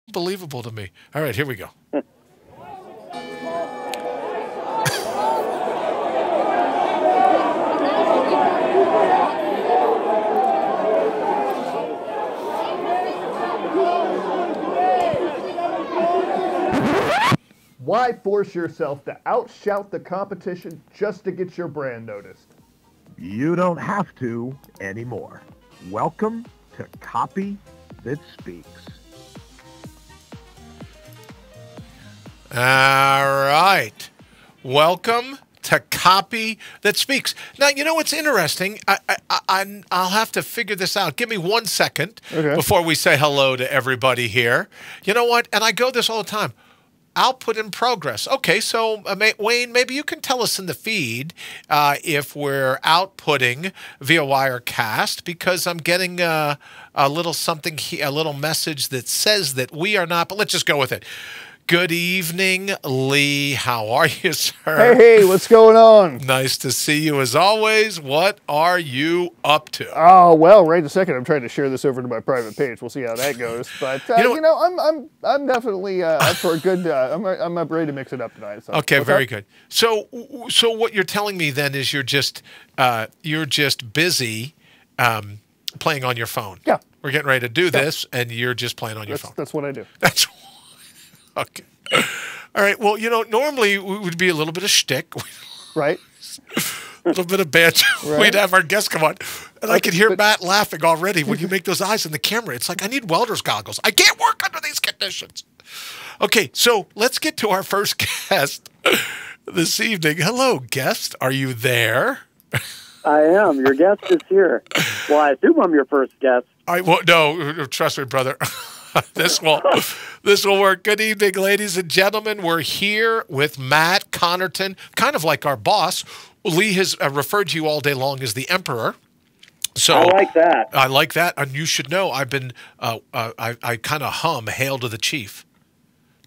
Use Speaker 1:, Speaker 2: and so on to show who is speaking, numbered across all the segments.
Speaker 1: Unbelievable to me. All right, here we go.
Speaker 2: Why force yourself to outshout the competition just to get your brand noticed?
Speaker 3: You don't have to anymore. Welcome to Copy That Speaks.
Speaker 1: All right. Welcome to Copy That Speaks. Now, you know what's interesting? I'll have to figure this out. Give me 1 second before we say hello to everybody here. You know what? And I go this all the time. Output in progress. Okay, so Wayne, maybe you can tell us in the feed if we're outputting via Wirecast, because I'm getting a little something, a little message that says that we are not, but let's just go with it. Good evening, Lee. How are you, sir?
Speaker 2: Hey, what's going on?
Speaker 1: Nice to see you as always. What are you up to?
Speaker 2: Oh, well, right a second. I'm trying to share this over to my private page. We'll see how that goes. But I'm definitely up for a good. I'm ready to mix it up tonight. So.
Speaker 1: Okay, very good. So what you're telling me then is you're just busy playing on your phone.
Speaker 2: Yeah.
Speaker 1: We're getting ready to do this, and you're just playing on your phone.
Speaker 2: That's what I do.
Speaker 1: That's okay. All right. Well, normally we would be a little bit of shtick.
Speaker 2: Right.
Speaker 1: A little bit of banter. Right. We'd have our guests come on. And I could hear Matt laughing already when you make those eyes in the camera. It's like, I need welder's goggles. I can't work under these conditions. Okay, so let's get to our first guest this evening. Hello, guest. Are you there?
Speaker 4: I am. Your guest is here. Well, I assume I'm your first guest.
Speaker 1: No, trust me, brother. This will work. Good evening, ladies and gentlemen. We're here with Matt Connarton, kind of like our boss. Lee has referred to you all day long as the Emperor. So
Speaker 4: I like that.
Speaker 1: I like that, and you should know I've been. I kind of hum "Hail to the Chief."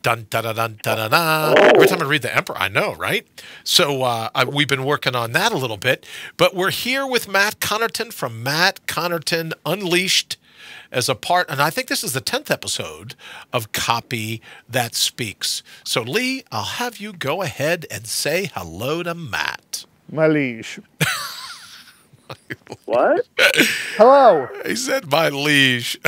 Speaker 1: Dun dun dun dun dun dun. Every time I read the Emperor, I know, right? So we've been working on that a little bit, but we're here with Matt Connarton from Matt Connarton Unleashed, as a part, and I think this is the 10th episode of Copy That Speaks. So, Lee, I'll have you go ahead and say hello to Matt.
Speaker 2: My liege.
Speaker 4: What?
Speaker 2: Hello.
Speaker 1: He said my liege.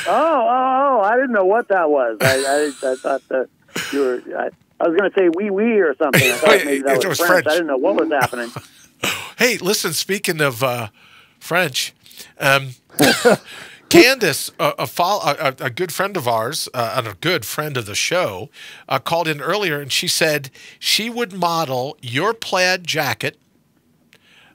Speaker 4: Oh, I didn't know what that was. I thought that you were, I was going to say wee or something. I thought maybe that was French. I didn't know what was happening.
Speaker 1: Hey, listen, speaking of French, Candace, a good friend of ours, and a good friend of the show, called in earlier, and she said she would model your plaid jacket,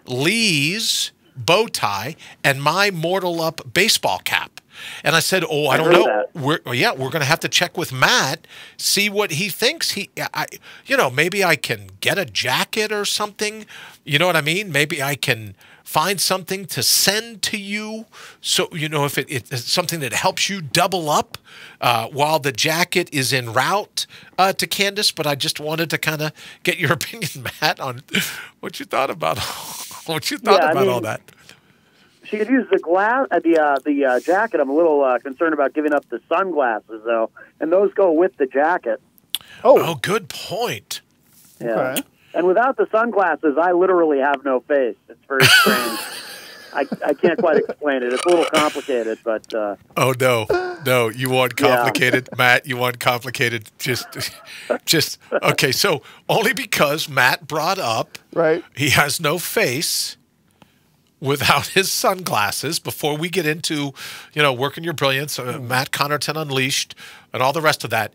Speaker 1: Lee's bow tie, and my Mortal Up baseball cap. And I said, I don't know. We're going to have to check with Matt, see what he thinks. Maybe I can get a jacket or something. You know what I mean? Maybe I can find something to send to you. So, if it's something that helps you double up while the jacket is en route to Candace. But I just wanted to kind of get your opinion, Matt, on what you thought about all that.
Speaker 4: She could use the jacket. I'm a little concerned about giving up the sunglasses, though, and those go with the jacket.
Speaker 1: Oh, good point.
Speaker 4: Yeah.
Speaker 2: Okay.
Speaker 4: And without the sunglasses, I literally have no face. It's very strange. I can't quite explain it. It's a little complicated, but...
Speaker 1: Oh, no, you want complicated, Matt, you want complicated, just, okay, so only because Matt brought up,
Speaker 2: right,
Speaker 1: he has no face without his sunglasses. Before we get into, working your brilliance, Matt Connarton Unleashed, and all the rest of that,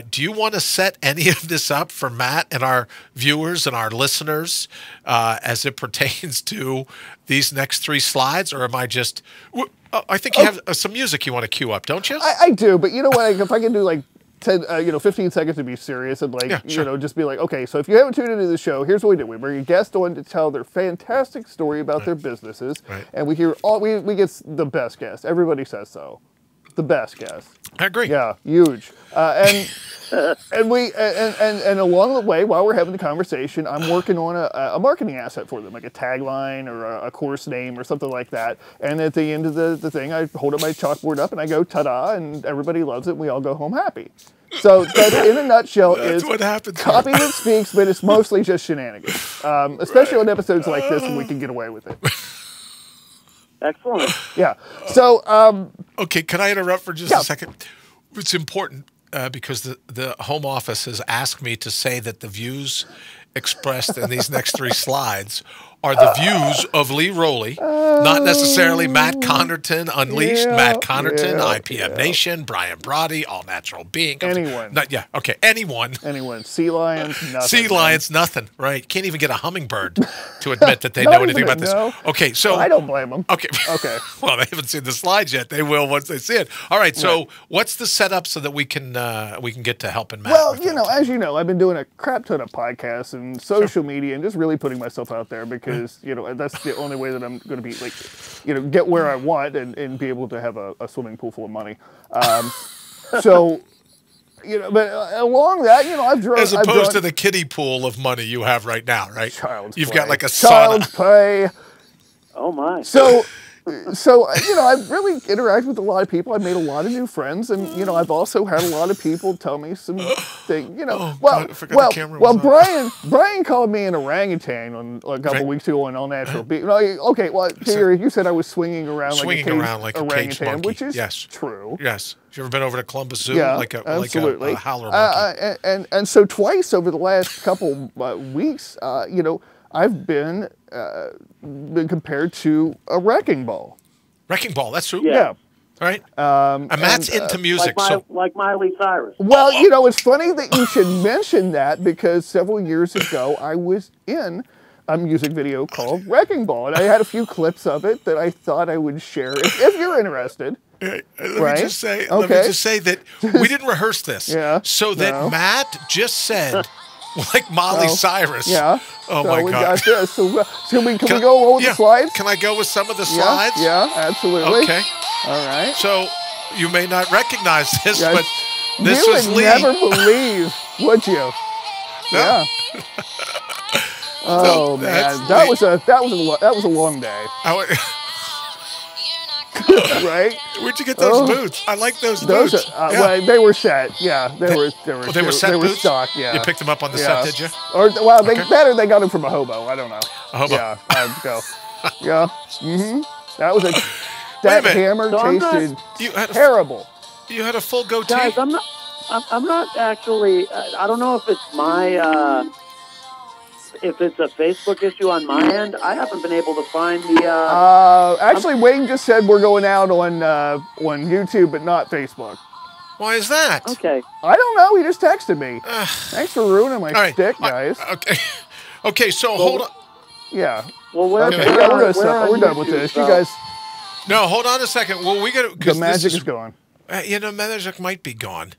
Speaker 1: do you want to set any of this up for Matt and our viewers and our listeners as it pertains to these next three slides? Or am I just... I think you have some music you want to cue up, don't you?
Speaker 2: I do, but you know what? If I can do like 15 seconds to be serious and just be like, okay, so if you haven't tuned into the show, here's what we do. We bring a guest on to tell their fantastic story about their businesses, and we hear we get the best guest. Everybody says so. The best guest.
Speaker 1: I agree.
Speaker 2: Yeah, huge. And And and along the way, while we're having the conversation, I'm working on a marketing asset for them, like a tagline or a course name or something like that. And at the end of the thing, I hold up my chalkboard up and I go, ta-da, and everybody loves it. And we all go home happy. So that, in a nutshell,
Speaker 1: That's
Speaker 2: is
Speaker 1: what happens.
Speaker 2: Copy That Speaks, but it's mostly just shenanigans, especially on episodes like this when we can get away with it.
Speaker 4: Excellent.
Speaker 2: Yeah. So.
Speaker 1: Okay, can I interrupt for just a second? It's important because the Home Office has asked me to say that the views expressed in these next 3 slides are the views of Lee Rowley, not necessarily Matt Connarton, Unleashed, Matt Connarton, IPM Nation, Brian Brawdy, All Natural Being.
Speaker 2: Anyone.
Speaker 1: Anyone.
Speaker 2: Anyone. Sea lions, nothing.
Speaker 1: Sea lions, nothing, right? Can't even get a hummingbird to admit that they know anything about this. Okay, so.
Speaker 2: I don't blame them.
Speaker 1: Okay.
Speaker 2: Okay.
Speaker 1: Well, they haven't seen the slides yet. They will once they see it. All right, so what's the setup so that we can get to helping Matt?
Speaker 2: Well, as you know, I've been doing a crap ton of podcasts and social media and just really putting myself out there because, that's the only way that I'm going to be, get where I want and be able to have a swimming pool full of money. So, but along that, I've drawn...
Speaker 1: As opposed to the kiddie pool of money you have right now, right? You've got like a
Speaker 2: child's play.
Speaker 4: Oh, my.
Speaker 2: So, I've really interacted with a lot of people. I've made a lot of new friends, and, I've also had a lot of people tell me some things, Brian called me an orangutan on a couple weeks ago on All Natural Being. Okay, well, Peter, you said I was swinging around like a caged orangutan, which is true.
Speaker 1: Yes. Have you ever been over to Columbus Zoo?
Speaker 2: Yeah,
Speaker 1: like a howler monkey?
Speaker 2: And so twice over the last couple weeks, I've been compared to a wrecking ball.
Speaker 1: Wrecking ball, that's true.
Speaker 2: Yeah.
Speaker 1: Right? And Matt's into music.
Speaker 4: Like Miley Cyrus.
Speaker 2: Well, it's funny that you should mention that because several years ago I was in a music video called Wrecking Ball. And I had a few clips of it that I thought I would share if you're interested.
Speaker 1: Let me just say that we didn't rehearse this. So that Matt just said... Like Miley Cyrus.
Speaker 2: Yeah.
Speaker 1: Oh,
Speaker 2: so
Speaker 1: my
Speaker 2: we
Speaker 1: God.
Speaker 2: Got this. So can we go over the slides?
Speaker 1: Can I go with some of the slides?
Speaker 2: Yeah, absolutely.
Speaker 1: Okay.
Speaker 2: All right.
Speaker 1: So you may not recognize this, but this
Speaker 2: was
Speaker 1: Lee.
Speaker 2: You would never believe, would you?
Speaker 1: No.
Speaker 2: Yeah. Oh man, that was a long day. Right?
Speaker 1: Where'd you get those boots? I like those boots.
Speaker 2: Well, they were set. Yeah, they were
Speaker 1: set
Speaker 2: they
Speaker 1: boots?
Speaker 2: were stock. Yeah.
Speaker 1: You picked them up on the set, did you?
Speaker 2: Or they got them from a hobo. I don't know.
Speaker 1: A hobo.
Speaker 2: Yeah, I'd go. Yeah. That was that hammer tasted terrible.
Speaker 1: You had a full goatee.
Speaker 4: Guys, I'm not actually. I don't know if it's my. If it's a Facebook issue on my end, I haven't been able to find the...
Speaker 2: actually, Wayne just said we're going out on YouTube, but not Facebook.
Speaker 1: Why is that?
Speaker 4: Okay.
Speaker 2: I don't know. He just texted me. Thanks for ruining my shtick, guys.
Speaker 1: Okay, so hold on.
Speaker 2: Yeah.
Speaker 4: Well,
Speaker 2: we're done with this. You guys...
Speaker 1: No, hold on a second. Well, we got
Speaker 2: the magic is gone.
Speaker 1: Magic might be gone.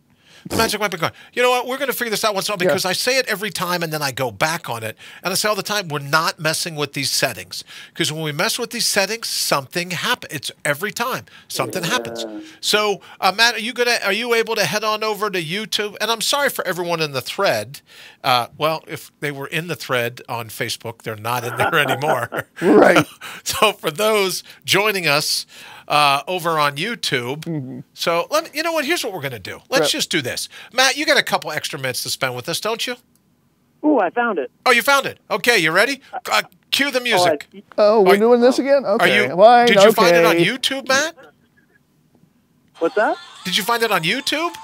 Speaker 1: The magic might be gone. You know what? We're going to figure this out once in a while because I say it every time and then I go back on it. And I say all the time, we're not messing with these settings. Because when we mess with these settings, something happens. It's every time. Something happens. So, Matt, are you able to head on over to YouTube? And I'm sorry for everyone in the thread. Well, if they were in the thread on Facebook, they're not in there anymore.
Speaker 2: Right.
Speaker 1: So for those joining us over on YouTube. So you know what? Here's what we're going to do. Let's just do this. Matt, you got a couple extra minutes to spend with us, don't you?
Speaker 4: Ooh, I found it.
Speaker 1: Oh, you found it. Okay, you ready? Cue the music.
Speaker 2: We're doing this again? Okay.
Speaker 1: Did you find it on YouTube, Matt?
Speaker 4: What's that?
Speaker 1: Did you find it on YouTube?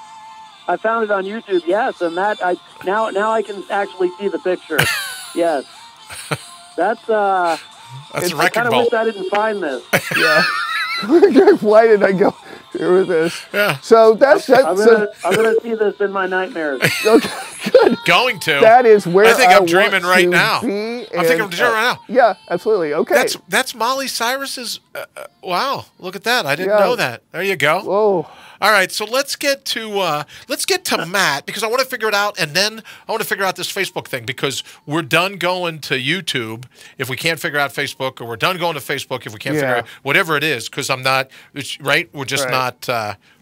Speaker 4: I found it on YouTube, yes. And that now I can actually see the picture. Yes. That's a wrecking ball. I kind of wish I didn't find this.
Speaker 2: Yeah. Why did I go here with this?
Speaker 1: Yeah.
Speaker 2: So that's
Speaker 4: I'm gonna see this in my nightmares.
Speaker 2: Okay, good.
Speaker 1: Going to.
Speaker 2: That is where
Speaker 1: I think I'm dreaming right now. I think I'm dreaming right now.
Speaker 2: Yeah, absolutely. Okay.
Speaker 1: That's Miley Cyrus's. Wow, look at that! I didn't know that. There you go.
Speaker 2: Whoa.
Speaker 1: All right, so let's get to Matt because I want to figure it out, and then I want to figure out this Facebook thing because we're done going to YouTube if we can't figure out Facebook, or we're done going to Facebook if we can't figure out whatever it is because I'm not right. We're just not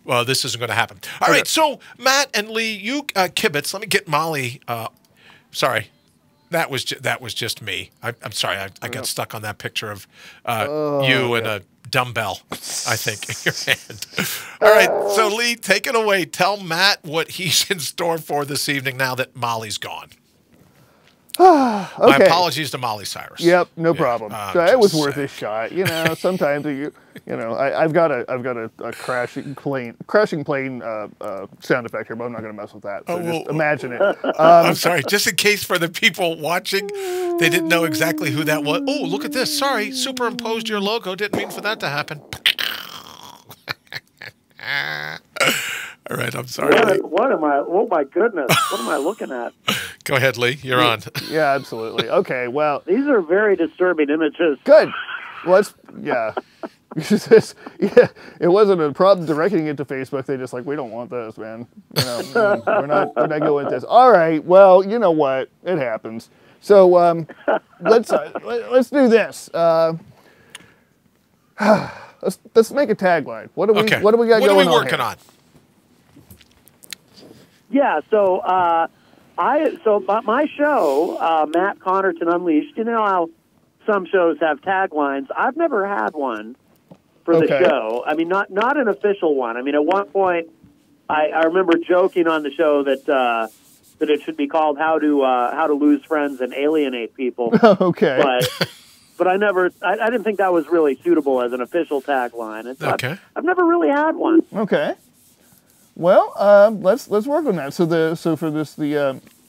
Speaker 1: well, this isn't going to happen. All right, so Matt and Lee, you kibitz. Let me get Molly. Sorry, that was just me. I'm sorry. I got stuck on that picture of you and a dumbbell, I think, in your hand. All right, so Lee, take it away. Tell Matt what he's in store for this evening now that Molly's gone.
Speaker 2: Okay.
Speaker 1: My apologies to Molly Cyrus.
Speaker 2: Yep, no problem. It was worth a shot. You know, sometimes I've got a crashing plane sound effect here, but I'm not going to mess with that. So just imagine it.
Speaker 1: I'm sorry, just in case for the people watching, they didn't know exactly who that was. Oh, look at this. Sorry, superimposed your logo. Didn't mean for that to happen. All right, I'm sorry.
Speaker 4: What am I? Oh my goodness! What am I looking at?
Speaker 1: Go ahead, Lee. You're on.
Speaker 2: Yeah, absolutely. Okay, well,
Speaker 4: these are very disturbing images.
Speaker 2: Good. Yeah. It wasn't a problem directing it to Facebook. They just we don't want this, man. You know, we're not going with this. All right. Well, you know what? It happens. So let's do this. Let's make a tagline. What do we got going on?
Speaker 1: What are we working on?
Speaker 4: Yeah, so my show, Matt Connarton Unleashed. You know how some shows have taglines. I've never had one for the show. I mean, not an official one. I mean, at one point, I remember joking on the show that it should be called "How to Lose Friends and Alienate People."
Speaker 2: Okay,
Speaker 4: but I didn't think that was really suitable as an official tagline. And so I've never really had one.
Speaker 2: Okay. Well, let's work on that. So for this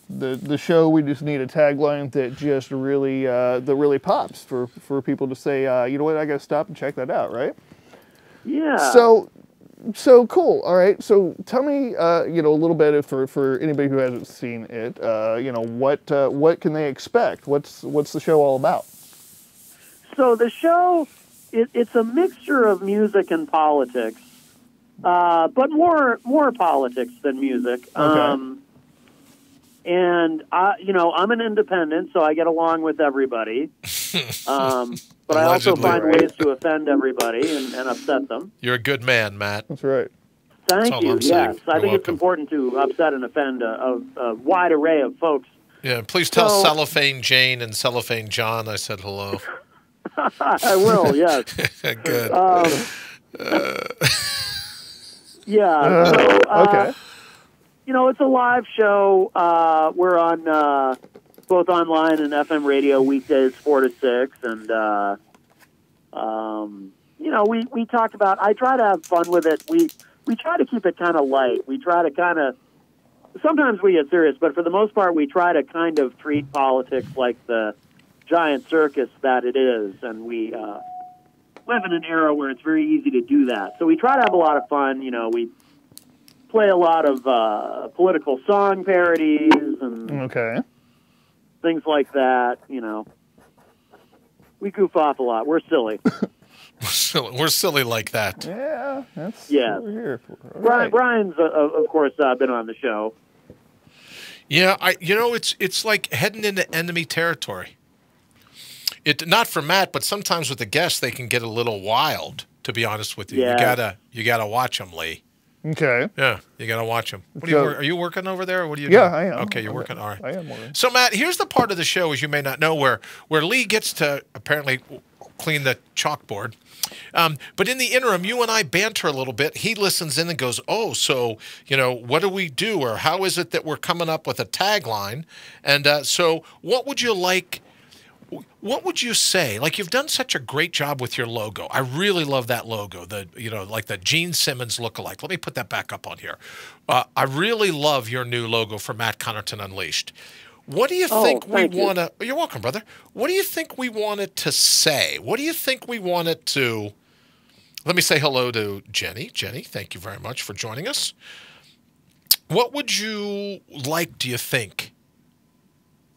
Speaker 2: the show, we just need a tagline that just really pops for people to say, you know what, I got to stop and check that out, right?
Speaker 4: Yeah.
Speaker 2: So cool. All right. So tell me, a little bit for anybody who hasn't seen it, what can they expect? What's the show all about?
Speaker 4: So the show, it's a mixture of music and politics. But more politics than music.
Speaker 2: Okay.
Speaker 4: And I'm an independent, so I get along with everybody. But I also find ways to offend everybody and upset them.
Speaker 1: You're a good man, Matt.
Speaker 2: That's right.
Speaker 4: Thank you. Yes, I think it's important to upset and offend a wide array of folks.
Speaker 1: Yeah, please tell Cellophane Jane and Cellophane John I said hello.
Speaker 4: I will. Yes.
Speaker 1: Good.
Speaker 4: Yeah. So,
Speaker 2: okay.
Speaker 4: It's a live show. We're on both online and FM radio weekdays 4 to 6, and we talked about. I try to have fun with it. We try to keep it kind of light. We try to sometimes we get serious, but for the most part, we try to kind of treat politics like the giant circus that it is, and we live in an era where it's very easy to do that. So we try to have a lot of fun. We play a lot of political song parodies and things like that. We goof off a lot. We're silly.
Speaker 1: We're silly like that.
Speaker 2: Yeah, that's what we're here for.
Speaker 4: Brian's, of course, been on the show.
Speaker 1: Yeah, it's like heading into enemy territory. Not for Matt, but sometimes with the guests, they can get a little wild. To be honest with you, you gotta watch them, Lee.
Speaker 2: Okay.
Speaker 1: Yeah, you gotta watch them. Are you working over there, or what are you doing?
Speaker 2: Yeah, I am.
Speaker 1: Okay, you're working. All right.
Speaker 2: I am working.
Speaker 1: So Matt, here's the part of the show, as you may not know, where Lee gets to apparently clean the chalkboard. But in the interim, you and I banter a little bit. He listens in and goes, "Oh, so what do we do, or how is it that we're coming up with a tagline?" And so, what would you like? What would you say? Like, you've done such a great job with your logo. I really love that logo, like the Gene Simmons lookalike. Let me put that back up on here. I really love your new logo for Matt Connarton Unleashed. What do you think we want to... You're welcome, brother. What do you think we wanted to say? What do you think we wanted to... Let me say hello to Jenny. Jenny, thank you very much for joining us. What would you like, do you think,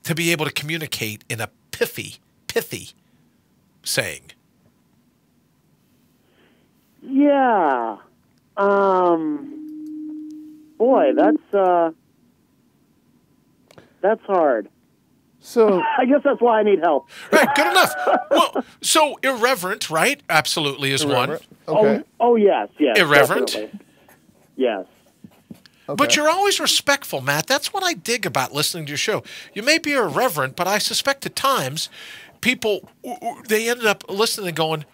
Speaker 1: to be able to communicate in a pithy saying?
Speaker 4: Yeah. Boy, that's hard.
Speaker 2: So
Speaker 4: I guess that's why I need help.
Speaker 1: Right, good enough. Well, so irreverent, right? Absolutely is one.
Speaker 2: Okay.
Speaker 4: Oh yes.
Speaker 1: Irreverent.
Speaker 4: Definitely. Yes.
Speaker 2: Okay.
Speaker 1: But you're always respectful, Matt. That's what I dig about listening to your show. You may be irreverent, but I suspect at times people, they ended up listening and going,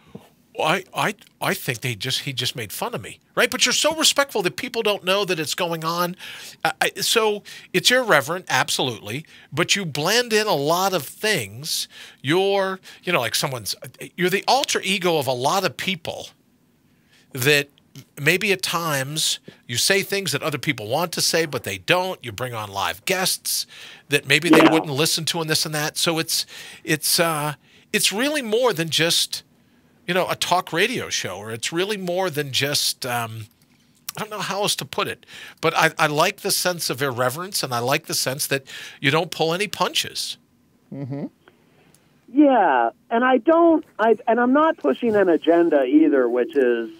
Speaker 1: I think he just made fun of me, right? But you're so respectful that people don't know that it's going on. So it's irreverent, absolutely, but you blend in a lot of things. You're the alter ego of a lot of people that maybe at times you say things that other people want to say, but they don't. You bring on live guests that maybe they wouldn't listen to and this and that. So it's really more than just, a talk radio show, or it's really more than just, I don't know how else to put it, but I like the sense of irreverence, and I like the sense that you don't pull any punches.
Speaker 2: Mm-hmm.
Speaker 4: Yeah, and I'm not pushing an agenda either, which is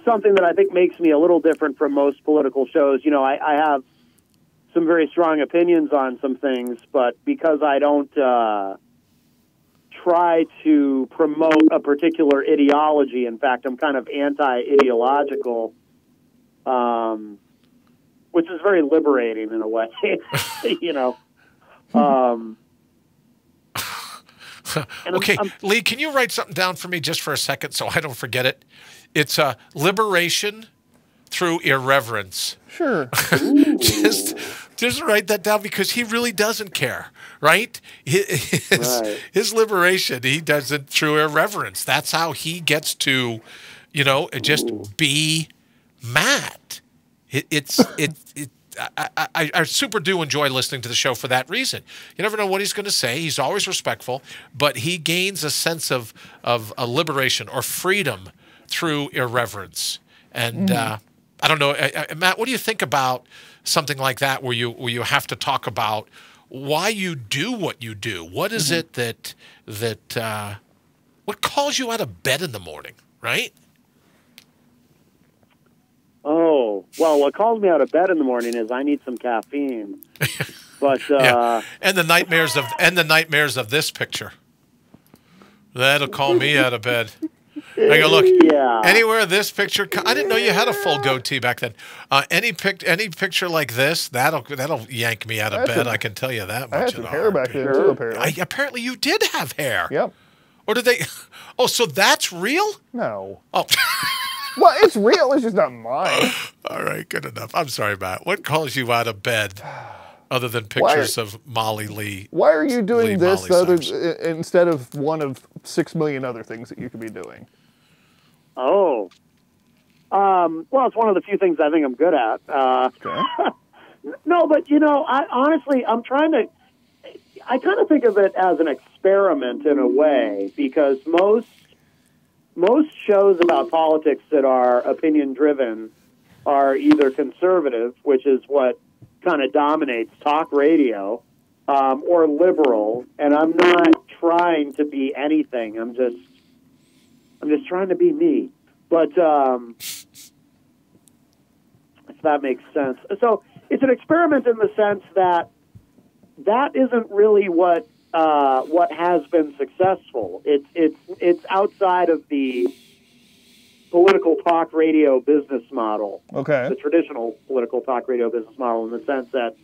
Speaker 4: something that I think makes me a little different from most political shows. I have some very strong opinions on some things, but because I don't try to promote a particular ideology, in fact, I'm kind of anti-ideological, which is very liberating in a way,
Speaker 1: Okay, Lee, can you write something down for me just for a second so I don't forget it? It's liberation through irreverence.
Speaker 2: Sure.
Speaker 1: just write that down, because he really doesn't care, right? His liberation, he does it through irreverence. That's how he gets to, just be Matt. I super do enjoy listening to the show for that reason. You never know what he's going to say. He's always respectful, but he gains a sense of a liberation or freedom through irreverence. And I don't know, Matt, what do you think about something like that, where you have to talk about why you do what you do? What is it that what calls you out of bed in the morning, right?
Speaker 4: Oh, well, what calls me out of bed in the morning is I need some caffeine. But
Speaker 1: and the nightmares of this picture. That'll call me out of bed. I go, look, anywhere this picture, I didn't know you had a full goatee back then. Any picture like this, that'll yank me out of bed. I can tell you that much.
Speaker 2: I had some hair back then too, apparently.
Speaker 1: Apparently you did have hair.
Speaker 2: Yep.
Speaker 1: Or did they? Oh, so that's real?
Speaker 2: No.
Speaker 1: Oh.
Speaker 2: Well, it's real. It's just not mine.
Speaker 1: All right, good enough. I'm sorry, Matt. What calls you out of bed other than pictures of Molly Lee?
Speaker 2: Why are you doing this instead of one of 6 million other things that you could be doing?
Speaker 4: Oh. Well, it's one of the few things I think I'm good at.
Speaker 2: Okay.
Speaker 4: No, but, I'm trying to... I kind of think of it as an experiment in a way, because most shows about politics that are opinion-driven are either conservative, which is what kind of dominates talk radio, or liberal. And I'm not trying to be anything. I'm just trying to be me. But if that makes sense. So it's an experiment in the sense that isn't really what has been successful. It's outside of the political talk radio business model. Okay. The traditional political talk radio business model, in the sense that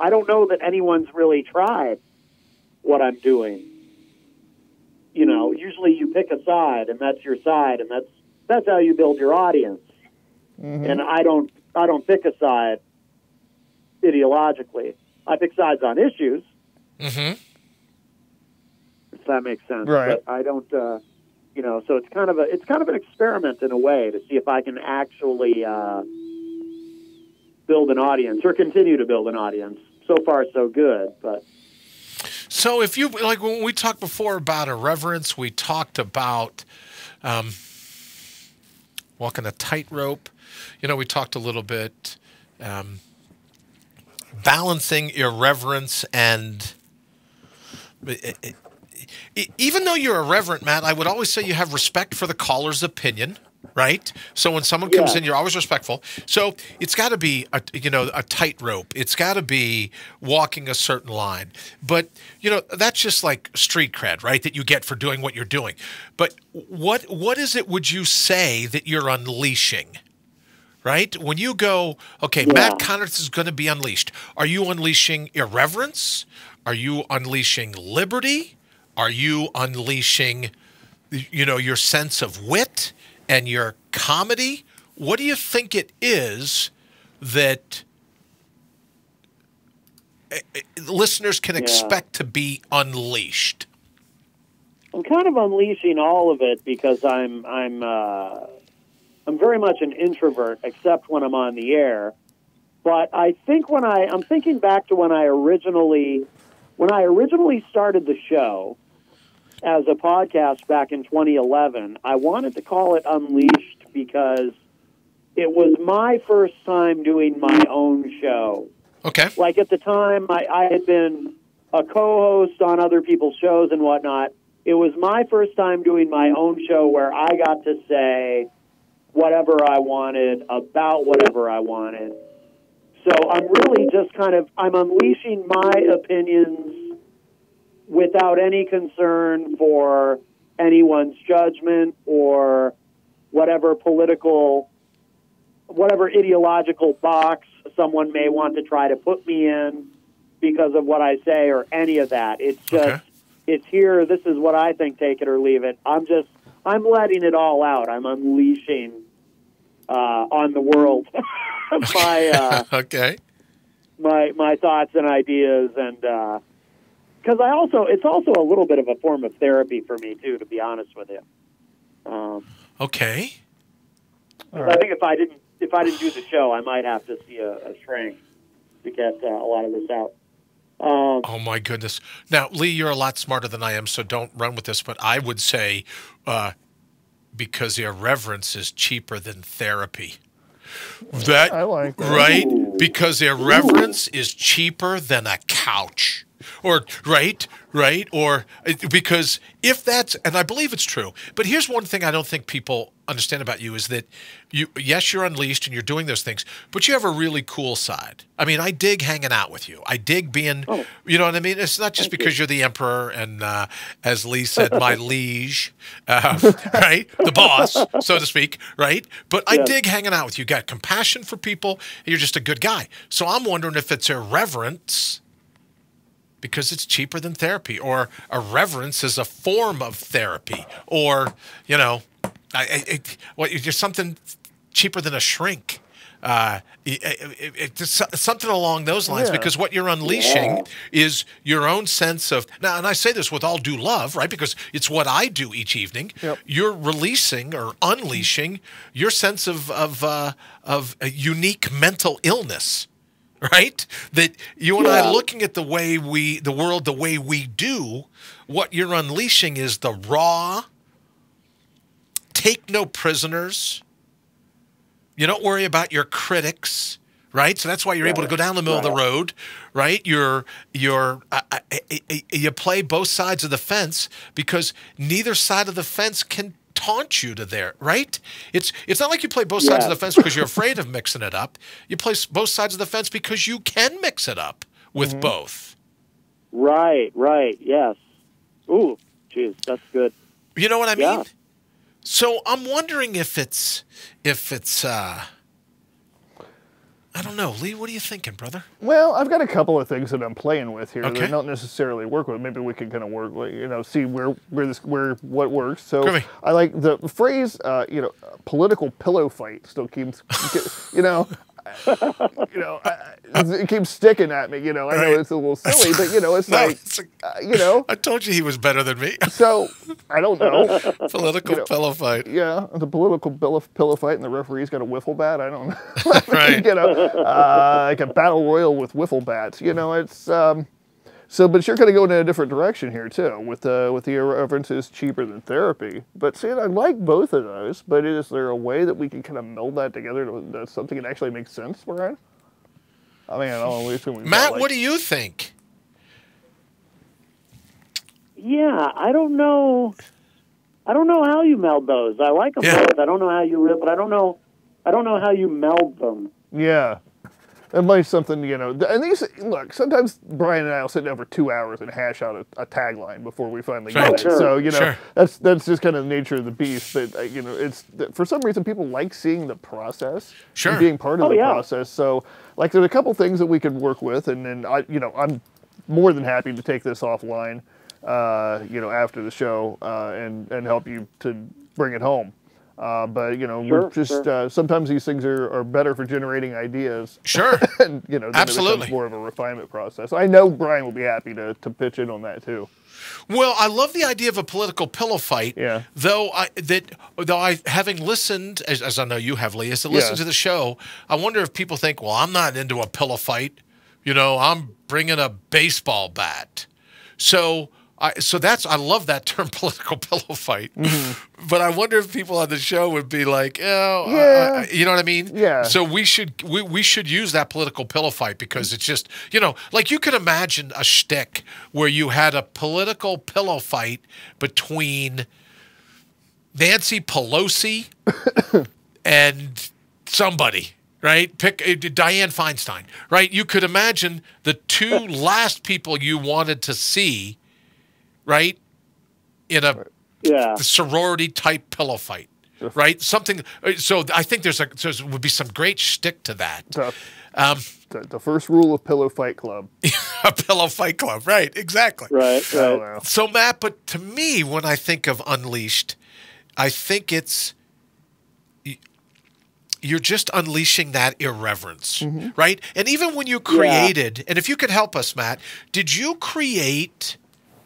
Speaker 4: I don't know that anyone's really tried what I'm doing. Usually you pick a side, and that's your side, and that's how you build your audience. Mm-hmm. And I don't pick a side ideologically. I pick sides on issues. Mm-hmm. If that makes sense. Right. But I don't, so it's kind of an experiment in a way to see if I can actually build an audience, or continue to build an audience. So far, so good, but.
Speaker 1: So if you, like when we talked before about irreverence, we talked about walking a tightrope. We talked a little bit balancing irreverence and even though you're irreverent, Matt, I would always say you have respect for the caller's opinion, right? So when someone comes in, you're always respectful. So it's got to be a tightrope. It's got to be walking a certain line. But that's just like street cred, right? That you get for doing what you're doing. But what is it? Would you say that you're unleashing? right? When you go, okay, Matt Connarton is going to be unleashed. Are you unleashing irreverence? Are you unleashing liberty? Are you unleashing, your sense of wit and your comedy? What do you think it is that listeners can expect to be unleashed?
Speaker 4: I'm kind of unleashing all of it because I'm very much an introvert, except when I'm on the air. But I think I'm thinking back to when I originally started the show as a podcast back in 2011. I wanted to call it Unleashed because it was my first time doing my own show.
Speaker 1: Okay.
Speaker 4: Like at the time, I had been a co-host on other people's shows and whatnot. It was my first time doing my own show where I got to say whatever I wanted about whatever I wanted. So I'm really just I'm unleashing my opinions without any concern for anyone's judgment or whatever ideological box someone may want to try to put me in because of what I say or any of that. It's just, it's here. This is what I think. Take it or leave it. I'm letting it all out. I'm unleashing on the world my thoughts and ideas, and because it's also a little bit of a form of therapy for me too, to be honest with you.
Speaker 1: Okay.
Speaker 4: Right. I think if I didn't do the show, I might have to see a shrink to get a lot of this out.
Speaker 1: Oh my goodness! Now, Lee, you're a lot smarter than I am, so don't run with this. But I would say, because irreverence is cheaper than therapy. That
Speaker 2: I like that.
Speaker 1: Right?
Speaker 4: Ooh.
Speaker 1: Because irreverence is cheaper than a couch. Or right, or because if that's, and I believe it's true, but here's one thing I don't think people understand about you is that you're unleashed and you're doing those things, but you have a really cool side. I mean, I dig hanging out with you. I dig being, you know what I mean? It's not just because you're the emperor and, as Lee said, my liege, right? The boss, so to speak, right? But I dig hanging out with you. You got compassion for people. And you're just a good guy. So I'm wondering if it's irreverence because it's cheaper than therapy, or irreverence is a form of therapy, or, there's something cheaper than a shrink. Something along those lines, because what you're unleashing is your own sense of, now, and I say this with all due love, right? Because it's what I do each evening. Yep. You're releasing or unleashing your sense of a unique mental illness. Right? That you and I looking at the world the way we do, what you're unleashing is the raw, take no prisoners. You don't worry about your critics, right? So that's why you're able to go down the middle of the road, right? You play both sides of the fence because neither side of the fence can taunt you to there, right? It's not like you play both sides of the fence because you're afraid of mixing it up. You play both sides of the fence because you can mix it up with both.
Speaker 4: Right, yes. Ooh, geez, that's good.
Speaker 1: You know what I mean? So I'm wondering if it's I don't know. Lee, what are you thinking, brother?
Speaker 2: Well, I've got a couple of things that I'm playing with here that don't necessarily work with. Maybe we can kind of work, see what works. So I like the phrase, political pillow fight still keeps, it keeps sticking at me. I know it's a little silly, but it's I
Speaker 1: told you he was better than me.
Speaker 2: So I don't know.
Speaker 1: Political pillow fight.
Speaker 2: Yeah, the political pillow fight, and the referee's got a wiffle bat. I don't know.
Speaker 1: Right.
Speaker 2: Like a battle royal with wiffle bats. It's but you're going to go in a different direction here too. With the irreverence is cheaper than therapy. But see, I like both of those. But is there a way that we can kind of meld that together to something that actually makes sense, Brian? I mean, at least when we
Speaker 1: Matt, what do you think?
Speaker 4: Yeah, I don't know how you meld those. I like them both. I don't know how you but I don't know how you meld them.
Speaker 2: Yeah. It might be something, you know, and these, look, sometimes Brian and I will sit down for 2 hours and hash out a tagline before we finally get it.
Speaker 4: Sure.
Speaker 2: So, you know,
Speaker 1: Sure.
Speaker 2: that's just kind of the nature of the beast. But, you know, it's, for some reason, people like seeing the process.
Speaker 1: Sure.
Speaker 2: And being part of the
Speaker 4: yeah.
Speaker 2: process. So, like, there's a couple things that we could work with, and then, I'm more than happy to take this offline, you know, after the show, and help you to bring it home. But, you know, we're just, sometimes these things are better for generating ideas.
Speaker 1: Sure.
Speaker 2: And, you know, then
Speaker 1: Absolutely.
Speaker 2: it becomes more of a refinement process. I know Brian will be happy to pitch in on that too.
Speaker 1: Well, I love the idea of a political pillow fight.
Speaker 2: Yeah.
Speaker 1: Though I having listened, as I know you have, Lee, as to listen to the show, I wonder if people think, well, I'm not into a pillow fight. You know, I'm bringing a baseball bat. So I love that term, political pillow fight. Mm-hmm. But I wonder if people on the show would be like, oh, you know what I mean?
Speaker 2: Yeah.
Speaker 1: So we should use that political pillow fight, because it's just, you know, like you could imagine a shtick where you had a political pillow fight between Nancy Pelosi and somebody. Right? Pick Dianne Feinstein. Right? You could imagine the two last people you wanted to see, right, in a sorority type pillow fight, right? Something. So I think there would be some great shtick to that.
Speaker 2: The first rule of Pillow Fight Club.
Speaker 1: A pillow fight club, right? Exactly.
Speaker 4: Right.
Speaker 1: So Matt, but to me, when I think of Unleashed, I think it's, you're just unleashing that irreverence, right? And even when you created, and if you could help us, Matt, did you create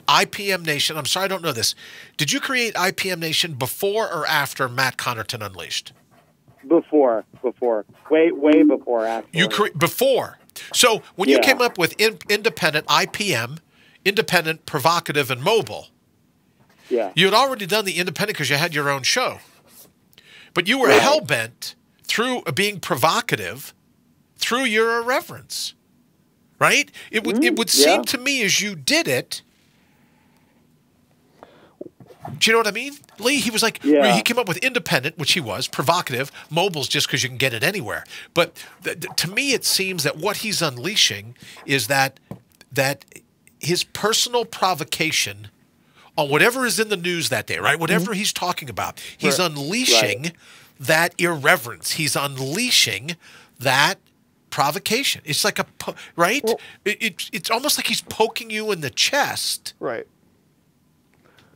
Speaker 1: IPM Nation? I'm sorry, I don't know this. Did you create IPM Nation before or after Matt Connarton Unleashed?
Speaker 4: Before. Way before, actually.
Speaker 1: Before. So when you came up with independent IPM, independent, provocative, and mobile, you had already done the independent because you had your own show. But you were hell-bent through being provocative, through your irreverence, right? It would seem to me as you did it. Do you know what I mean? Lee, he was like, he came up with independent, which he was, provocative, mobile's just because you can get it anywhere. But to me, it seems that what he's unleashing is that his personal provocation on whatever is in the news that day, right? Whatever he's talking about, he's unleashing that irreverence. He's unleashing that provocation. It's like right? Well, it's almost like he's poking you in the chest.
Speaker 2: Right.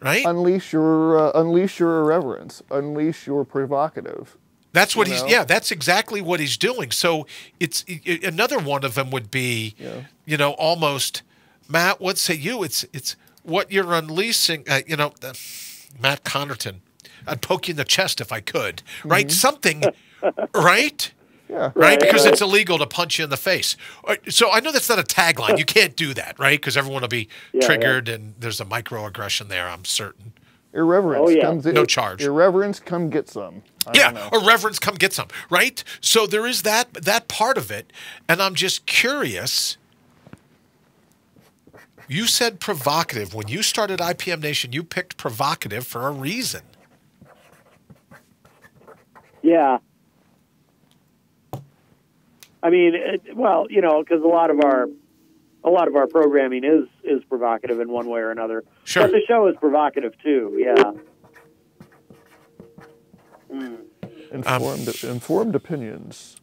Speaker 1: Right?
Speaker 2: Unleash your irreverence. Unleash your provocative.
Speaker 1: That's what that's exactly what he's doing. So it's another one of them would be, you know, almost, Matt, what say you? It's what you're unleashing, Matt Connarton. I'd poke you in the chest if I could, right? Something, right?
Speaker 2: Yeah.
Speaker 1: Right? Because it's illegal to punch you in the face. So I know that's not a tagline. You can't do that, right? Because everyone will be triggered, and there's a microaggression there, I'm certain.
Speaker 2: Irreverence comes in.
Speaker 1: No charge.
Speaker 2: Irreverence, come get some.
Speaker 1: Irreverence, come get some, right? So there is that part of it, and I'm just curious. You said provocative. When you started IPM Nation, you picked provocative for a reason.
Speaker 4: Yeah. I mean, because a lot of our programming is provocative in one way or another.
Speaker 1: Sure.
Speaker 4: But the show is provocative too. Yeah.
Speaker 2: Informed opinions.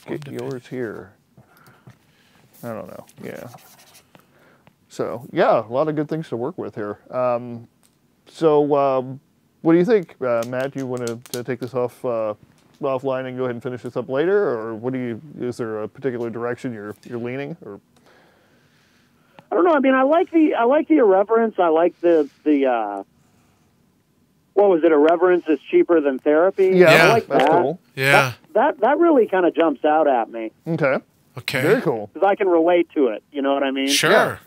Speaker 2: Get yours here. I don't know. Yeah. So a lot of good things to work with here. What do you think, Matt? Do you want to take this offline and go ahead and finish this up later, or is there a particular direction you're leaning? Or
Speaker 4: I don't know. I mean, I like the irreverence. I like the what was it? Irreverence is cheaper than therapy.
Speaker 2: Yeah,
Speaker 4: I like
Speaker 2: that's
Speaker 4: that.
Speaker 2: cool.
Speaker 1: Yeah,
Speaker 4: that really kind of jumps out at me.
Speaker 2: Okay, very cool.
Speaker 4: Because I can relate to it. You know what I mean?
Speaker 1: Sure.
Speaker 2: Yeah.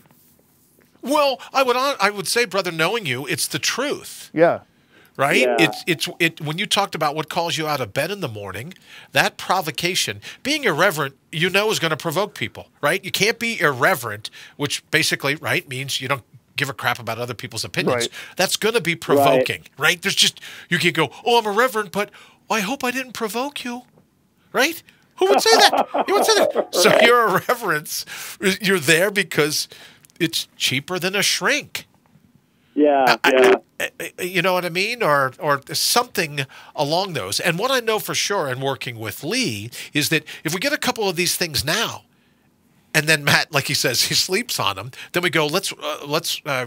Speaker 1: Well, I would say, brother, knowing you, it's the truth.
Speaker 2: Yeah.
Speaker 1: Right?
Speaker 4: Yeah.
Speaker 1: It's when you talked about what calls you out of bed in the morning, that provocation, being irreverent, is going to provoke people, right? You can't be irreverent, which basically, right, means you don't give a crap about other people's opinions.
Speaker 2: Right.
Speaker 1: That's going to be provoking, right? There's just, you can go, oh, I'm irreverent, but I hope I didn't provoke you, right? Who would say that? You would say that. So your irreverence, you're there because it's cheaper than a shrink.
Speaker 4: Yeah,
Speaker 1: You know what I mean? Or something along those. And what I know for sure in working with Lee is that if we get a couple of these things now, and then Matt, like he says, he sleeps on them, then we go, let's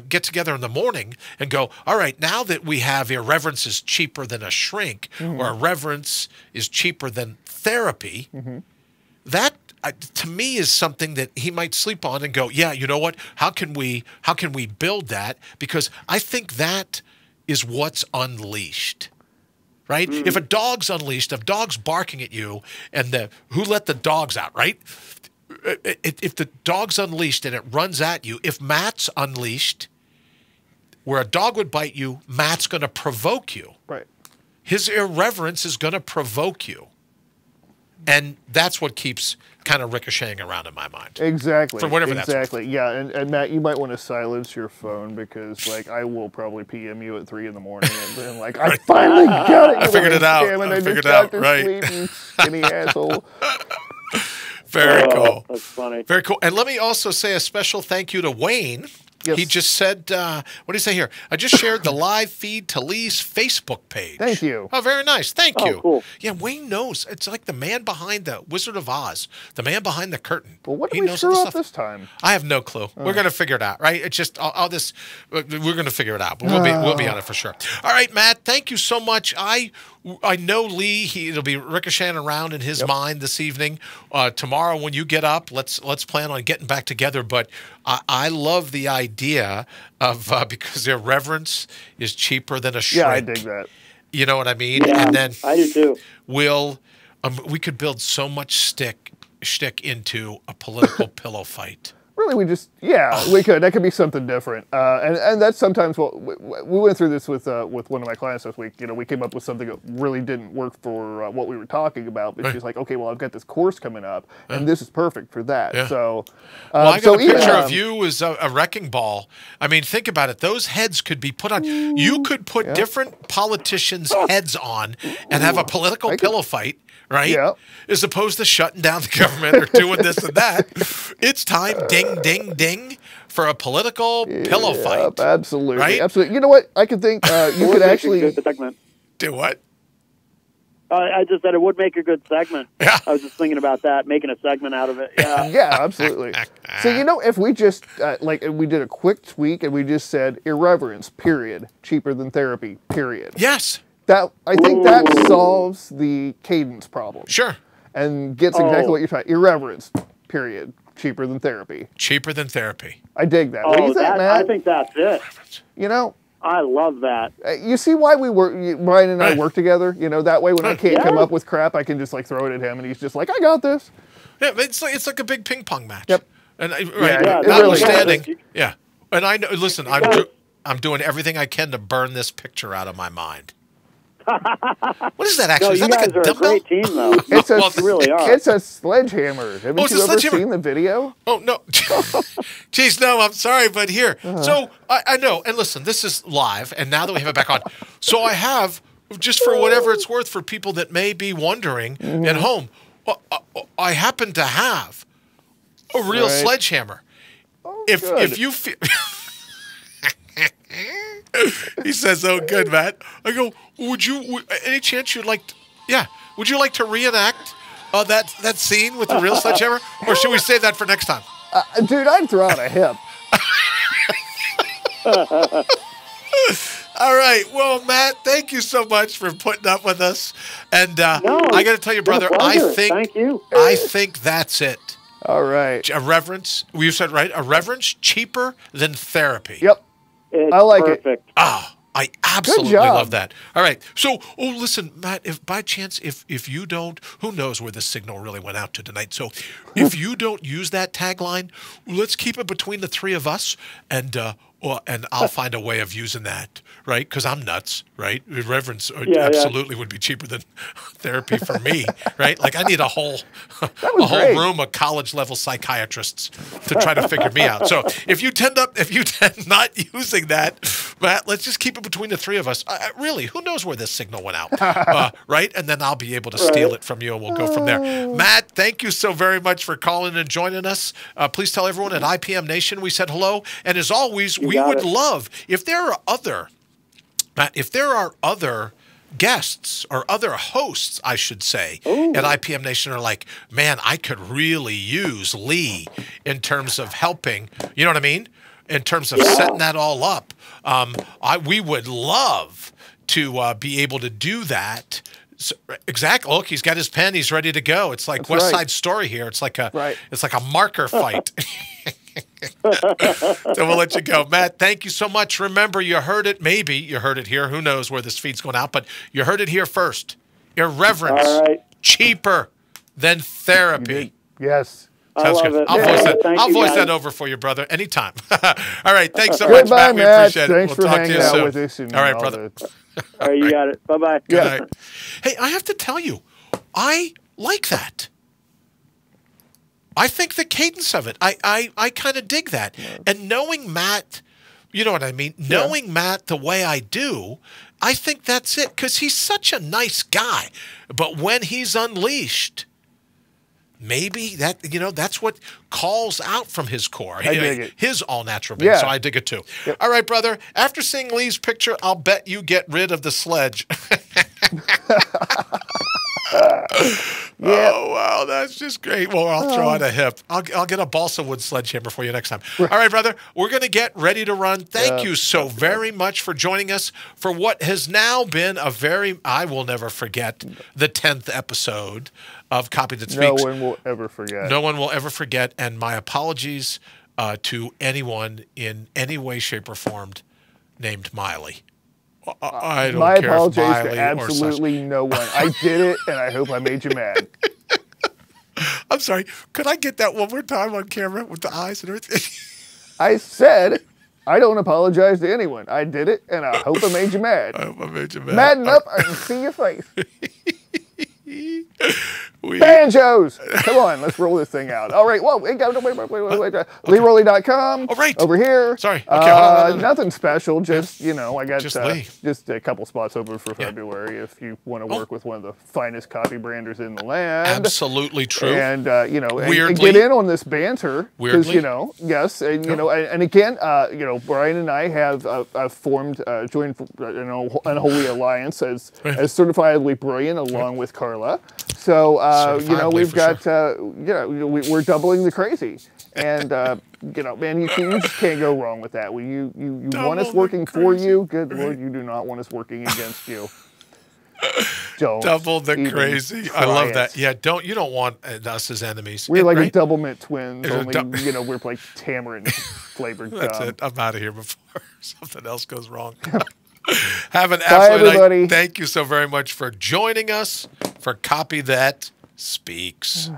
Speaker 1: get together in the morning and go, all right, now that we have irreverence is cheaper than a shrink, or irreverence is cheaper than therapy, that to me is something that he might sleep on and go, yeah, you know what? How can we build that? Because I think that is what's unleashed, right? If a dog's unleashed, if dog's barking at you, and who let the dogs out, right? If the dog's unleashed and it runs at you, if Matt's unleashed, where a dog would bite you, Matt's going to provoke you.
Speaker 2: Right.
Speaker 1: His irreverence is going to provoke you. And that's what keeps kind of ricocheting around in my mind.
Speaker 2: Exactly.
Speaker 1: For whatever that's worth.
Speaker 2: Exactly. Yeah, and Matt, you might want to silence your phone because, like, I will probably PM you at 3 in the morning and then, like, I finally got it.
Speaker 1: I figured it out.
Speaker 2: I figured it out. Right. Sleep, you skinny asshole.
Speaker 1: Very cool.
Speaker 4: That's funny.
Speaker 1: Very cool. And let me also say a special thank you to Wayne.
Speaker 2: Yes.
Speaker 1: He just said, what do you say here? I just shared the live feed to Lee's Facebook page.
Speaker 2: Thank you.
Speaker 1: Oh, very nice. Thank you.
Speaker 4: Cool.
Speaker 1: Yeah, Wayne knows. It's like the man behind the Wizard of Oz, the man behind the curtain.
Speaker 2: Well, what
Speaker 1: he
Speaker 2: did we
Speaker 1: knows
Speaker 2: screw
Speaker 1: all the
Speaker 2: up this time?
Speaker 1: I have no clue. We're going to figure it out, right? It's just all this. We're going to figure it out. But we'll be on it for sure. All right, Matt. Thank you so much. I know Lee. It'll be ricocheting around in his mind this evening. Tomorrow, when you get up, let's plan on getting back together. But I love the idea of because irreverence is cheaper than a shrink.
Speaker 2: Yeah, I dig that.
Speaker 1: You know what I mean?
Speaker 4: Yeah,
Speaker 1: And then
Speaker 4: I do too.
Speaker 1: we could build so much shtick into a political pillow fight.
Speaker 2: Really, we could. That could be something different. And that's sometimes what we went through this with one of my clients this week. You know, we came up with something that really didn't work for what we were talking about. But she's like, okay, well, I've got this course coming up, and this is perfect for that.
Speaker 1: Yeah.
Speaker 2: So,
Speaker 1: well, I got a picture of you as a wrecking ball. I mean, think about it. Those heads could be put on. You could put different politicians' heads on and have a political pillow fight. Right?
Speaker 2: Yeah.
Speaker 1: As opposed to shutting down the government or doing this and that. It's time, ding, ding, ding, for a political pillow fight.
Speaker 2: Absolutely.
Speaker 1: Right?
Speaker 2: Absolutely. You know what? I could think you could actually...
Speaker 4: segment.
Speaker 1: Do what?
Speaker 4: I just said it would make a good segment.
Speaker 1: Yeah.
Speaker 4: I was just thinking about that, making a segment out of it. Yeah.
Speaker 2: Yeah, absolutely. So, you know, if we just, we did a quick tweak and we just said irreverence, period, cheaper than therapy, period.
Speaker 1: Yes.
Speaker 2: I think that solves the cadence problem.
Speaker 1: Sure.
Speaker 2: And gets exactly what you're trying. Irreverence, period. Cheaper than therapy.
Speaker 1: Cheaper than therapy.
Speaker 2: I dig that. What do you think, Matt?
Speaker 4: I think that's it.
Speaker 2: You know?
Speaker 4: I love that.
Speaker 2: You see why Brian and I work together? You know, that way when I can't come up with crap, I can just like throw it at him and he's just like, I got this.
Speaker 1: Yeah, it's like a big ping pong match.
Speaker 2: Yep.
Speaker 1: And
Speaker 2: notwithstanding,
Speaker 1: really yeah. And I know, listen, I'm doing everything I can to burn this picture out of my mind. What is that actually?
Speaker 4: No,
Speaker 1: is that
Speaker 4: you
Speaker 1: like
Speaker 4: guys
Speaker 1: a
Speaker 4: are
Speaker 1: dumbbell?
Speaker 4: a great team, though.
Speaker 2: You
Speaker 4: really are.
Speaker 2: It's a sledgehammer. Haven't you ever seen the video?
Speaker 1: Oh, no. Jeez, no, I'm sorry, but here. So, I know, and listen, this is live, and now that we have it back on. So I have, just for whatever it's worth for people that may be wondering at home, I happen to have a real sledgehammer.
Speaker 2: Oh,
Speaker 1: if you feel... He says, "Oh, good, Matt." I go, any chance you'd like? Would you like to reenact that scene with the real sledgehammer, or should we save that for next time?
Speaker 2: Dude, I'd throw out a hip.
Speaker 1: All right. Well, Matt, thank you so much for putting up with us. And I got to tell you, brother,
Speaker 4: thank you.
Speaker 1: I think that's it.
Speaker 2: All right.
Speaker 1: Irreverence. You said right. Irreverence cheaper than therapy.
Speaker 2: Yep. I like it.
Speaker 1: Ah, I absolutely love that. All right. So, listen, Matt, if by chance, if you don't, who knows where the signal really went out to tonight. So if you don't use that tagline, let's keep it between the three of us, and I'll find a way of using that, right? Because I'm nuts, right? Irreverence absolutely would be cheaper than therapy for me, right? Like I need a whole room of college-level psychiatrists to try to figure me out. So if you tend not using that, Matt, let's just keep it between the three of us. Really, who knows where this signal went out, right? And then I'll be able to steal it from you, and we'll go from there. Matt, thank you so very much for calling and joining us. Please tell everyone at IPM Nation we said hello. And as always, we would love, if there are other, Matt, if there are other guests or other hosts, I should say, at IPM Nation are like, man, I could really use Lee in terms of helping, you know what I mean? In terms of setting that all up. We would love to be able to do that. So, exactly. Look, he's got his pen. He's ready to go. It's like West Side Story here. It's like a marker fight. So we'll let you go. Matt, thank you so much. Remember, you heard it. Maybe you heard it here. Who knows where this feed's going out, but you heard it here first. Irreverence, cheaper than therapy.
Speaker 2: Yes.
Speaker 1: Sounds good.
Speaker 4: It.
Speaker 1: I'll voice that over for you, brother, anytime. All right. Thanks so much, Matt. We appreciate it.
Speaker 2: Thanks
Speaker 1: we'll
Speaker 2: for
Speaker 1: talk to you
Speaker 2: hanging out
Speaker 1: soon.
Speaker 2: with us.
Speaker 1: All right, brother.
Speaker 4: All right, you got it. Bye-bye.
Speaker 1: Good night. Hey, I have to tell you, I like that. I think the cadence of it, I kind of dig that. And knowing Matt, you know what I mean? Knowing Matt the way I do, I think that's it. Because he's such a nice guy. But when he's unleashed, maybe that's what calls out from his core.
Speaker 2: I dig it.
Speaker 1: His all-natural being. So I dig it too. Yep. All right, brother. After seeing Lee's picture, I'll bet you get rid of the sledge. Oh, wow, that's just great. Well, I'll throw out a hip. I'll get a balsa wood sledgehammer for you next time. All right, brother, we're going to get ready to run. Thank you so very much for joining us for what has now been I will never forget, the 10th episode of Copy That Speaks.
Speaker 2: No one will ever forget.
Speaker 1: No one will ever forget, and my apologies to anyone in any way, shape, or form named Miley. I don't
Speaker 2: My
Speaker 1: care
Speaker 2: apologies
Speaker 1: if Miley
Speaker 2: to absolutely no one. I did it, and I hope I made you mad.
Speaker 1: I'm sorry. Could I get that one more time on camera with the eyes and everything?
Speaker 2: I said I don't apologize to anyone. I did it, and I hope I made you mad.
Speaker 1: I hope I made you mad.
Speaker 2: Madden up, I can see your face. Banjos! Come on, let's roll this thing out. All right, whoa, wait, LeeRowley.com.
Speaker 1: Oh, right.
Speaker 2: Over here.
Speaker 1: Sorry. Okay, hold on.
Speaker 2: Nothing special, just, I got
Speaker 1: just
Speaker 2: a couple spots open for February if you want to work with one of the finest copy branders in the land.
Speaker 1: Absolutely true.
Speaker 2: And, and get in on this banter. Because, yes, and, and again, Brian and I have joined an unholy alliance as certifiably brilliant along with Carla. So, we've got, we're doubling the crazy. And, man, you just can't go wrong with that. You want us working for you. Good Lord, you do not want us working against you. Don't
Speaker 1: double the crazy. I love that. Yeah, you don't want us as enemies.
Speaker 2: We're like a double mint twins, only, we're like tamarind flavored.
Speaker 1: That's it. I'm out of here before something else goes wrong. Have an absolute night. Thank you so very much for joining us for Copy That Speaks.